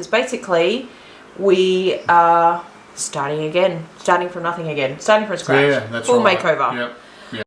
Because basically we are starting again, starting from nothing again, starting from scratch. Yeah, that's full right. makeover. Yep. Yep.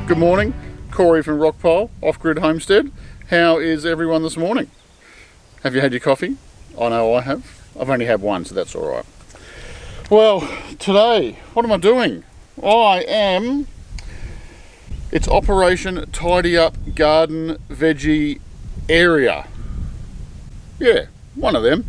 Good morning, Corey from ROCKPILE, Off-Grid Homestead. How is everyone this morning? Have you had your coffee? I know I have. I've only had one, so that's all right. Well, today, what am I doing? It's Operation Tidy Up Garden Veggie Area. Yeah, one of them.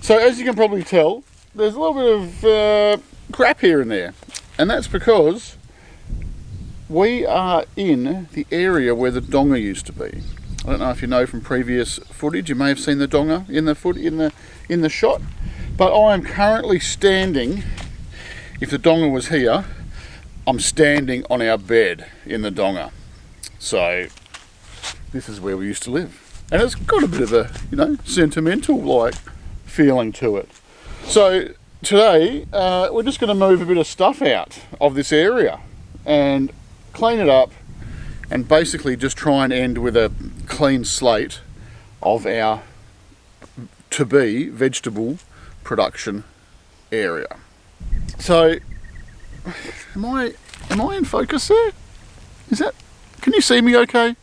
So as you can probably tell, there's a little bit of crap here and there. And that's because we are in the area where the donga used to be. I don't know if you know from previous footage, you may have seen the donga in the shot, but I am currently standing. If the donga was here, I'm standing on our bed in the donga. So this is where we used to live, and it's got a bit of a, sentimental like feeling to it. So today we're just going to move a bit of stuff out of this area and clean it up, and basically just try and end with a clean slate of our to-be vegetable production area. So, am I in focus there? Can you see me okay?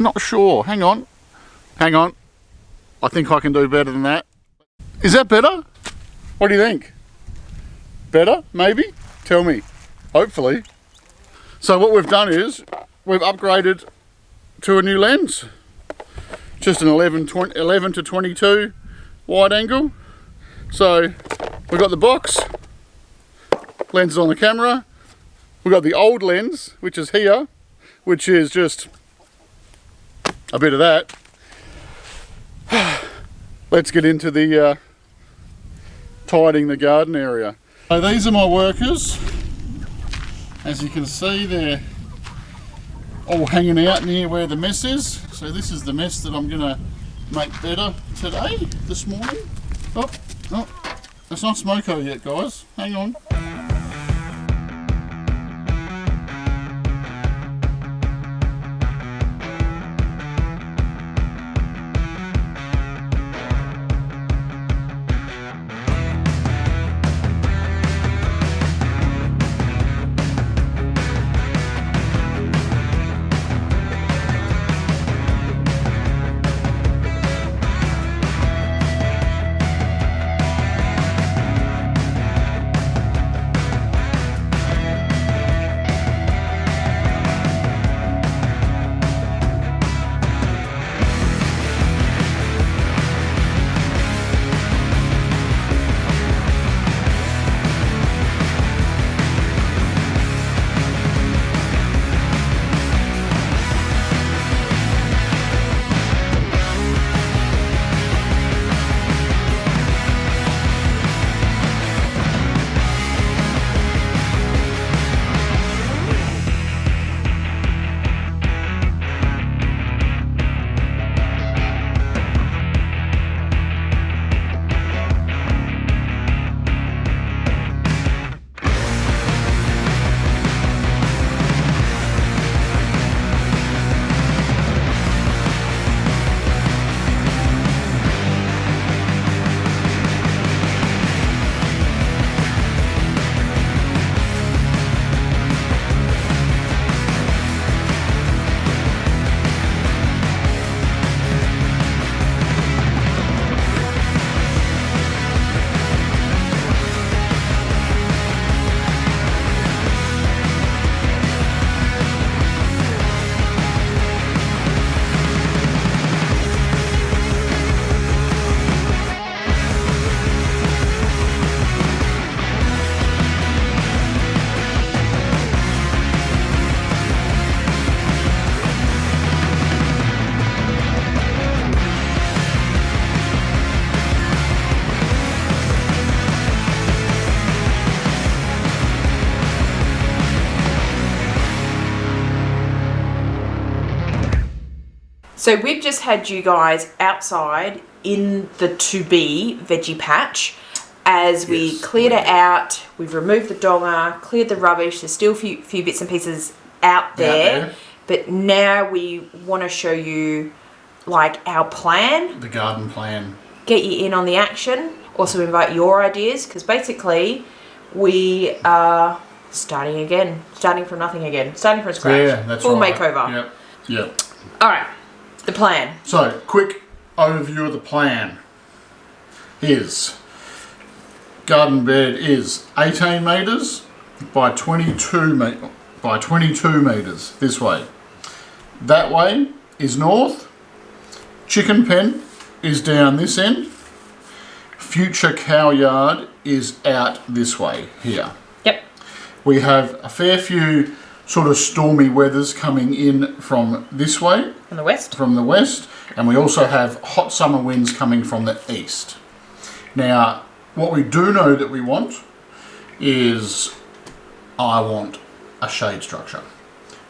Not sure. Hang on. I think I can do better than that. Is that better? What do you think? Better?Maybe? Tell me. Hopefully. So what we've done is we've upgraded to a new lens, just an 11 to 22 wide angle. So we've got the box, lens on the camera. We've got the old lens, which is here, which is just a bit of that. Let's get into the tidying the garden area. So these are my workers. As you can see, they're all hanging out near where the mess is. So this is the mess that I'm going to make better this morning. Oh, it's not smoko yet, guys. Hang on. So we've just had you guys outside in the to-be veggie patch as we cleared it out. We've removed the donga, cleared the rubbish. There's still a few bits and pieces out there. But now we want to show you like our plan. The garden plan. Get you in on the action. Also invite your ideas, because basically we are starting again. Starting from nothing again. Starting from scratch. Yeah, that's Full right. makeover. Yep. Alright, the plan. So, quick overview of the plan is garden bed is 18 metres by 22 metres this way. That way is north. Chicken pen is down this end. Future cow yard is out this way here. Yep. We have a fair few sort of stormy weathers coming in from this way. From the west. From the west. And we also have hot summer winds coming from the east. Now, what we do know that we want is, I want a shade structure.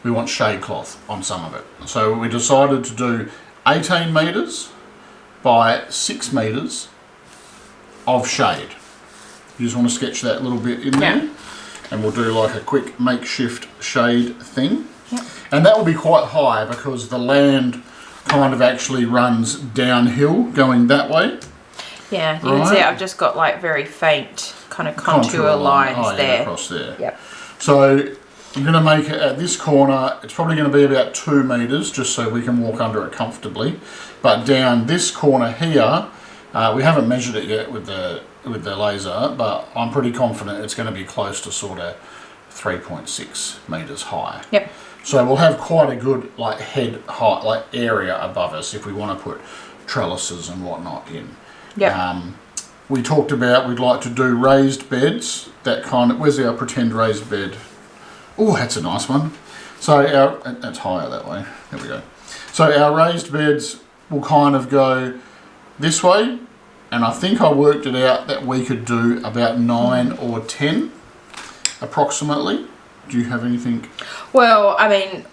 We want shade cloth on some of it. So we decided to do 18 metres by 6 metres of shade. You just want to sketch that little bit in there. And we'll do like a quick makeshift shade thing. Yep. And that will be quite high because the land kind of actually runs downhill going that way. Yeah, you can see I've just got like very faint kind of contour lines there. Across there. Yep. So I'm going to make it at this corner, it's probably going to be about 2 metres just so we can walk under it comfortably. But down this corner here, we haven't measured it yet with the laser, but I'm pretty confident it's going to be close to sort of 3.6 metres high. Yep. So we'll have quite a good like head height, like area above us if we want to put trellises and whatnot in. Yep. We talked about we'd like to do raised beds. That kind of, where's our pretend raised bed? Oh, that's a nice one. So that's higher that way. There we go. So our raised beds will kind of go this way, and I think I worked it out that we could do about 9 or 10 approximately. Do you have anything? Well, I mean,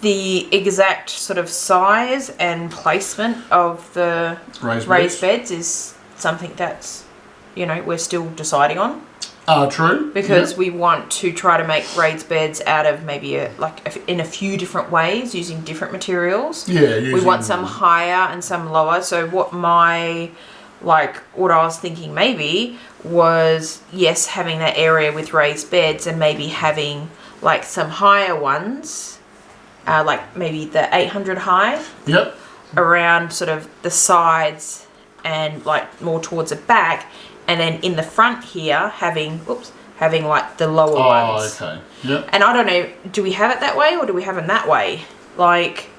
the exact sort of size and placement of the raised beds is something that's, you know, we're still deciding on. True. Because we want to try to make raised beds out of maybe in a few different ways using different materials. Yeah. We want some higher and some lower. So what I was thinking maybe was, yes, having that area with raised beds and maybe having like some higher ones, like maybe the 800 high. Yep. Around sort of the sides and like more towards the back. And then in the front here, having like the lower ones. Oh, okay. Yep. And I don't know, do we have it that way or do we have them that way? Like,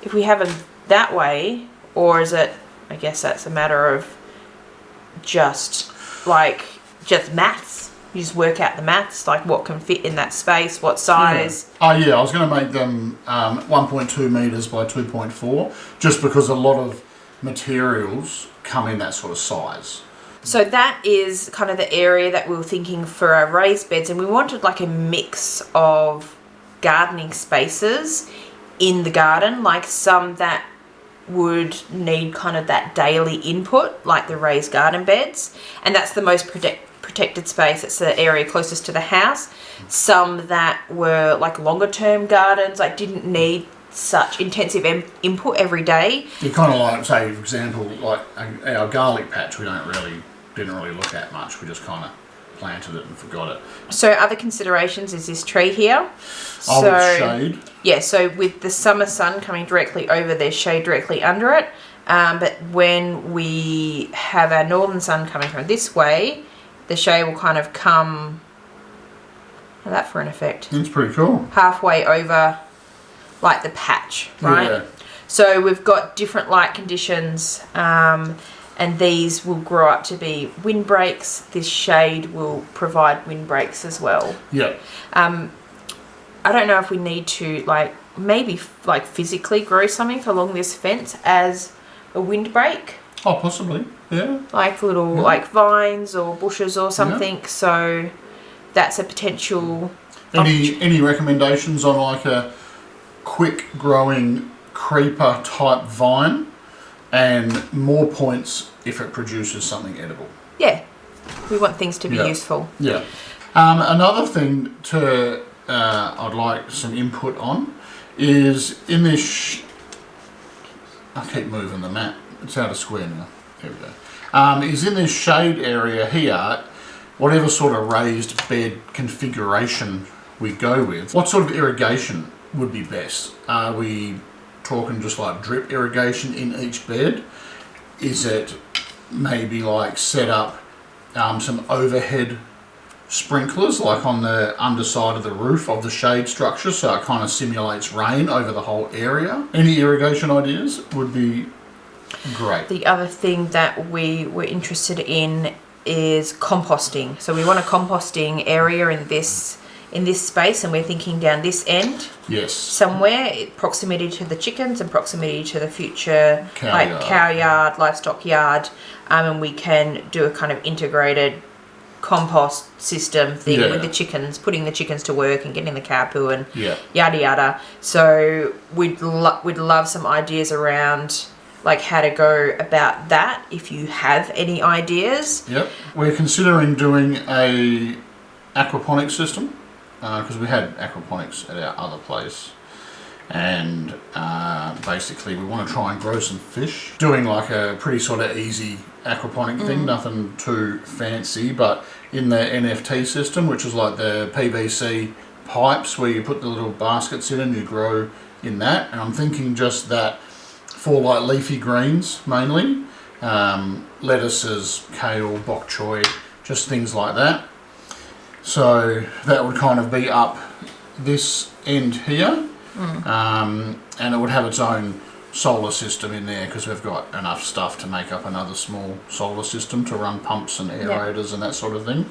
if we have them that way, or is it, I guess that's a matter of just maths. You just work out the maths, like what can fit in that space, what size. Yeah. Oh, yeah, I was going to make them 1.2 metres by 2.4, just because a lot of materials come in that sort of size. So that is kind of the area that we were thinking for our raised beds, and we wanted like a mix of gardening spaces in the garden, like some that would need kind of that daily input, like the raised garden beds, and that's the most protected space. It's the area closest to the house. Some that were like longer term gardens, like didn't need such intensive input every day. You kind of like, say, for example, like our garlic patch, we didn't really look at much. We just kind of planted it and forgot it. So other considerations is this tree here. With shade. Yeah, so with the summer sun coming directly over, there's shade directly under it. But when we have our northern sun coming from this way, the shade will kind of come, how's that for an effect? It's pretty cool. Halfway over like the patch, right? Yeah. So we've got different light conditions, and these will grow up to be windbreaks. This shade will provide windbreaks as well. Yeah. I don't know if we need to maybe physically grow something along this fence as a windbreak. Oh, possibly. Yeah. Like little vines or bushes or something. Yeah. So that's a potential. Any recommendations on like a quick growing creeper type vine, and more points if it produces something edible. Yeah, we want things to be useful. Yeah. Another thing to I'd like some input on is in this. I keep moving the map. It's out of square now. There we go. Is in this shade area here, whatever sort of raised bed configuration we go with, what sort of irrigation would be best? Are we talking just like drip irrigation in each bed? Is it maybe like set up some overhead sprinklers like on the underside of the roof of the shade structure, so it kind of simulates rain over the whole area? Any irrigation ideas would be great. The other thing that we were interested in is composting. So we want a composting area in this space, and we're thinking down this end. Yes. Somewhere, proximity to the chickens and proximity to the future cow yard, livestock yard, and we can do a kind of integrated compost system thing with the chickens, putting the chickens to work and getting the cow poo and yada yada. So we'd love some ideas around like how to go about that if you have any ideas. Yep. We're considering doing a aquaponics system because we had aquaponics at our other place, and basically we want to try and grow some fish, doing like a pretty sort of easy aquaponic thing, nothing too fancy, but in the NFT system, which is like the PVC pipes where you put the little baskets in and you grow in that. And I'm thinking just that for like leafy greens mainly, lettuces, kale, bok choy, just things like that. So that would kind of be up this end here, and it would have its own solar system in there because we've got enough stuff to make up another small solar system to run pumps and aerators and that sort of thing.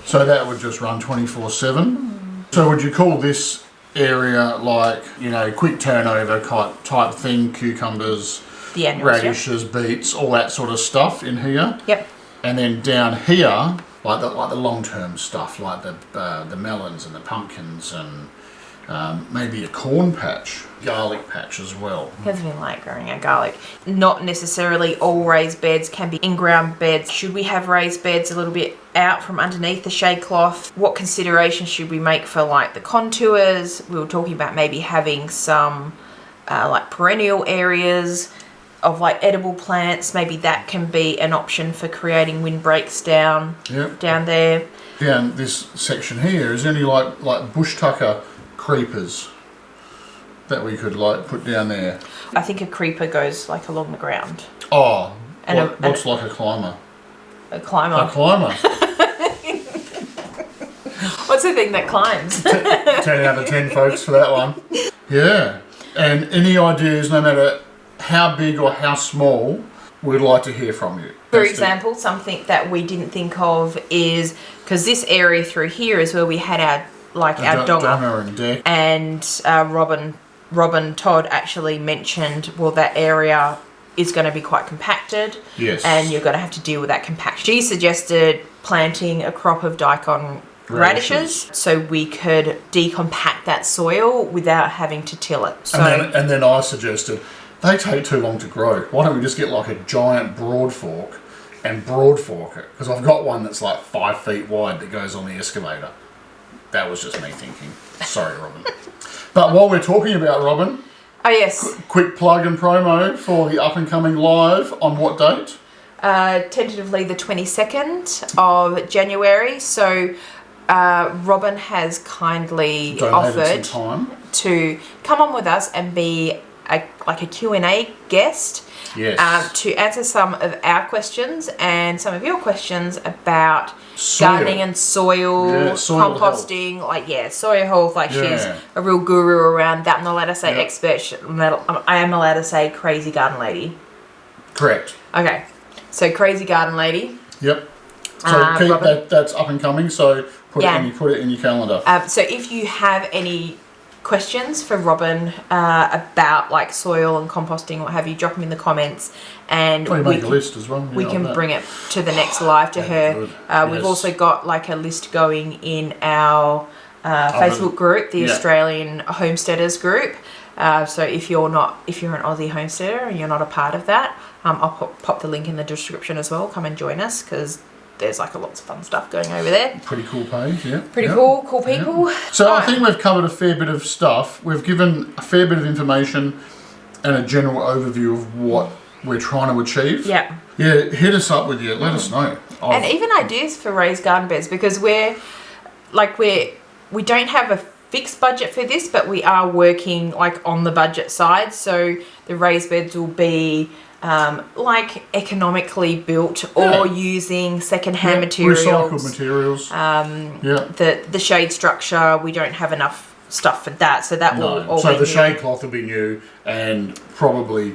So that would just run 24/7. So would you call this area like, you know, quick turnover type thing, cucumbers, radishes, beets, all that sort of stuff in here? Yep. And then down here, like the long-term stuff, like the melons and the pumpkins and maybe a corn patch, garlic patch as well. Because we like growing our garlic. Not necessarily all raised beds can be in-ground beds. Should we have raised beds a little bit out from underneath the shade cloth? What considerations should we make for like the contours? We were talking about maybe having some like perennial areas of like edible plants. Maybe that can be an option for creating windbreaks down there. Down this section here, is there any like bush tucker creepers that we could like put down there? I think a creeper goes like along the ground. Oh, and what's like a climber? A climber. A climber. What's the thing that climbs? 10 out of 10 folks for that one. Yeah. And any ideas, no matter how big or how small, we'd like to hear from you. For example, something that we didn't think of is, because this area through here is where we had our donga and deck. And Robin Todd actually mentioned, well, that area is going to be quite compacted. Yes. And you're going to have to deal with that compaction. She suggested planting a crop of daikon radishes so we could decompact that soil without having to till it. So, and then I suggested, they take too long to grow. Why don't we just get like a giant broad fork and broad fork it? Because I've got one that's like 5 feet wide that goes on the excavator. That was just me thinking. Sorry, Robin. But while we're talking about Robin... Oh, yes. Quick plug and promo for the up-and-coming live on what date? Tentatively the 22nd of January. So Robin has kindly offered to come on with us and be a Q&A guest. Yes. To answer some of our questions and some of your questions about gardening and soil composting, health. Soil health. She's a real guru around that. I'm not allowed to say expert. I am allowed to say crazy garden lady. Correct. Okay, so crazy garden lady. Yep. So that's up and coming. So put it in your calendar. So if you have any questions for Robin about like soil and composting, what have you, drop them in the comments, and we make a list as well. We can bring it to the next live to her. We've also got like a list going in our Facebook group, the Australian Homesteaders group. So if you're an Aussie homesteader and you're not a part of that, I'll pop the link in the description as well. Come and join us, because there's like lots of fun stuff going over there. Pretty cool page, yeah. Pretty cool people. Yeah. So I think we've covered a fair bit of stuff. We've given a fair bit of information and a general overview of what we're trying to achieve. Yeah. Yeah, hit us up with you. Let us know. And even ideas for raised garden beds, because we don't have a fixed budget for this, but we are working like on the budget side. So the raised beds will be like economically built or using second-hand materials. Recycled materials. The shade structure, we don't have enough stuff for that, so that will all so be the new. shade cloth will be new, and probably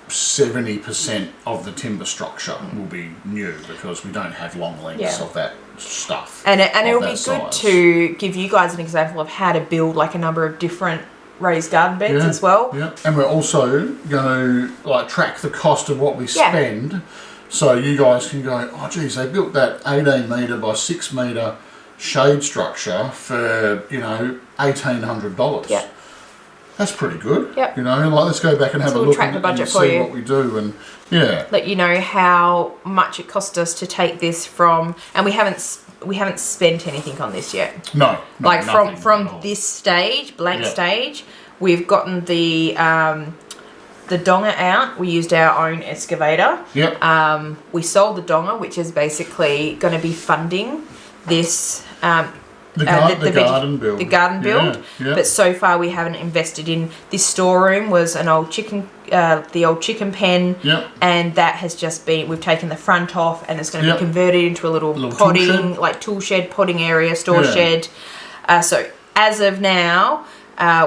70% of the timber structure will be new, because we don't have long lengths of that stuff. And it'll be good to give you guys an example of how to build like a number of different raised garden beds as well. Yeah, and we're also going to like track the cost of what we spend, so you guys can go, oh geez, they built that 18 metre by 6 metre shade structure for, you know, $1,800. Yeah. That's pretty good. Yep. You know, like let's go back and have a look track the budget and for see you. what we do, and let you know how much it cost us to take this from, and we haven't spent anything on this yet. No, like from this stage, blank stage, we've gotten the donga out. We used our own excavator. Yep. We sold the donga, which is basically going to be funding this. The garden build. The garden build. Yeah. But so far we haven't invested in this storeroom. Was an old chicken, the old chicken pen. Yep. And that has just been, we've taken the front off, and it's going to be converted into a little potting, tool shed, potting area, store shed. So as of now,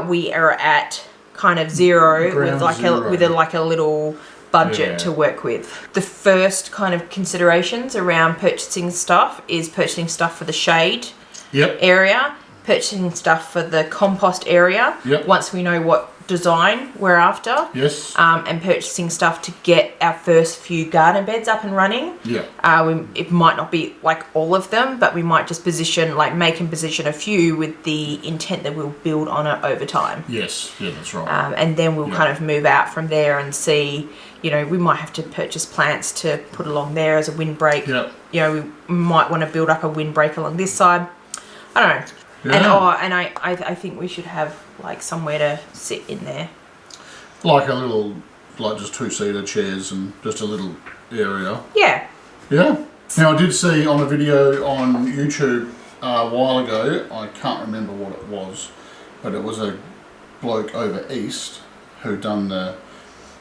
we are at kind of zero with a little budget to work with. The first kind of considerations around purchasing stuff is purchasing stuff for the shade area, purchasing stuff for the compost area once we know what design we're after, and purchasing stuff to get our first few garden beds up and running. It might not be like all of them, but we might just make and position a few with the intent that we'll build on it over time. That's right. And then we'll kind of move out from there and see, you know, we might have to purchase plants to put along there as a windbreak. You know, we might want to build up a windbreak along this side. I don't know. And I think we should have like somewhere to sit in there. Like a little, like just 2-seater chairs and just a little area. Yeah. Now I did see on a video on YouTube a while ago, I can't remember what it was, but it was a bloke over east who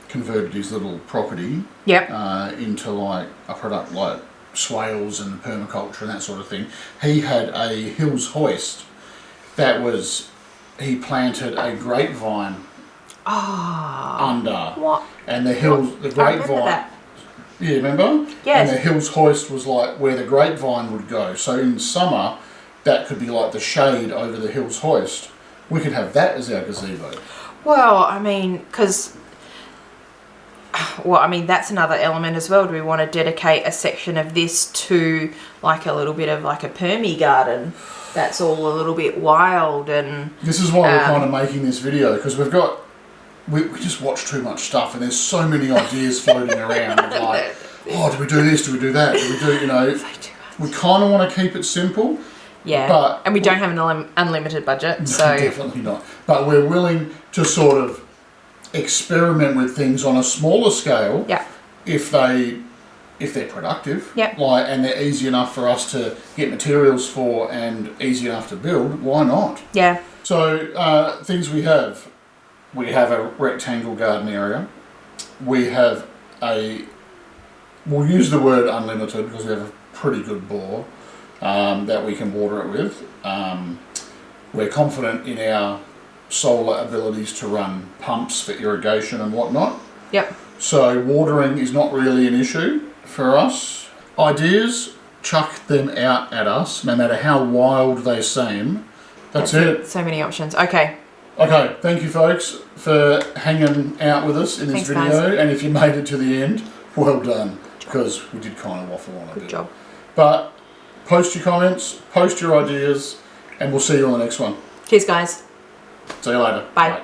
converted his little property into like a product like swales and permaculture and that sort of thing. He had a Hills hoist he planted a grapevine under. What? And the grapevine. Yeah, remember? Yes. And the Hills hoist was like where the grapevine would go. So in summer, that could be like the shade over the Hills hoist. We could have that as our gazebo. Well, I mean, that's another element as well. Do we want to dedicate a section of this to like a little bit of like a permy garden that's all a little bit wild? And this is why we're kind of making this video, because we just watch too much stuff, and there's so many ideas floating around. Like, oh, do we do this? Do we do that? Do we do, you know? We kind of want to keep it simple. Yeah, and we don't have an unlimited budget, so definitely not. But we're willing to sort of experiment with things on a smaller scale. If they're productive. And they're easy enough for us to get materials for and easy enough to build. Why not? So things we have a rectangle garden area. We'll use the word unlimited because we have a pretty good bore that we can water it with. We're confident in our solar abilities to run pumps for irrigation and whatnot. So watering is not really an issue for us. Ideas, chuck them out at us, no matter how wild they seem. That's it. So many options. Okay, thank you folks for hanging out with us in this video. Guys. And if you made it to the end, well done, because we did kind of waffle on a bit. Good job. But post your comments, post your ideas, And we'll see you on the next one. Cheers, guys. See you later. Bye.